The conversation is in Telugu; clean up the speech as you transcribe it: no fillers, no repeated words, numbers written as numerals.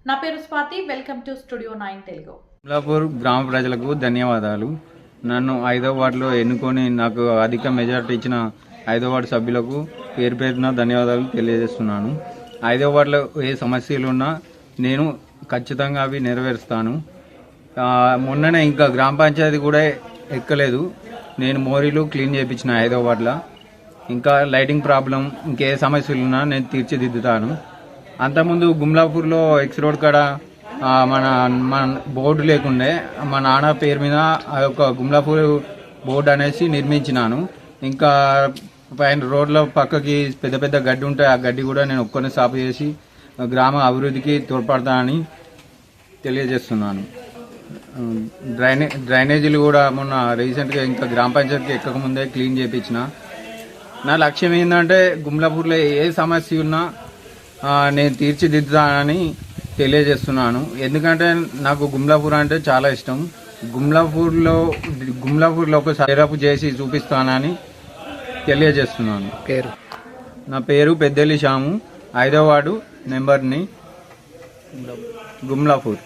నా పేరు స్వాతి. Welcome to studio 9 Telugu. Gumlapur గ్రామ ప్రజలకు ధన్యవాదాలు. నన్ను 5వ వార్డులో ఎన్నుకొని నాకు అధిక మెజార్టీ ఇచ్చిన 5వ వార్డు సభ్యులకు పేరు పేరున ధన్యవాదాలు తెలియజేస్తున్నాను. 5వ వార్డులో ఏ సమస్యలు ఉన్నా నేను ఖచ్చితంగా అవి నెరవేరుస్తాను. మొన్ననే ఇంకా గ్రామ పంచాయతీ కూడా ఎక్కలేదు. నేను మోరీలు క్లీన్ చేయించిన 5వ వార్డులో. ఇంకా లైటింగ్ ప్రాబ్లం ఇంకే సమస్యలు ఉన్నా నేను తీర్చిదిద్దుతాను. అంతకుముందు గుమ్లాపూర్లో ఎక్స్ రోడ్ కాడ మన బోర్డు లేకుండే మా నాన్న పేరు మీద ఆ యొక్క గుమ్లాపూర్ బోర్డు అనేసి నిర్మించినాను. ఇంకా పైన రోడ్ల పక్కకి పెద్ద పెద్ద గడ్డి ఉంటాయి, ఆ గడ్డి కూడా నేను ఒక్కనే సాపు చేసి గ్రామ అభివృద్ధికి తోడ్పడతానని తెలియజేస్తున్నాను. డ్రైనేజీలు కూడా మొన్న రీసెంట్గా ఇంకా గ్రామ పంచాయతీకి ఎక్కకముందే క్లీన్ చేయించిన. నా లక్ష్యం ఏంటంటే గుమ్లాపూర్లో ఏ సమస్య ఉన్నా నేను తీర్చిదిద్దుతానని తెలియజేస్తున్నాను. ఎందుకంటే నాకు గుమ్లాపూర్ అంటే చాలా ఇష్టం. గుమ్లాపూర్లో ఒక సైరప్ చేసి చూపిస్తానని తెలియజేస్తున్నాను. నా పేరు పెద్దెల్లి శ్యాము, 5వ వార్డు నెంబర్ని, గుమ్లాపూర్.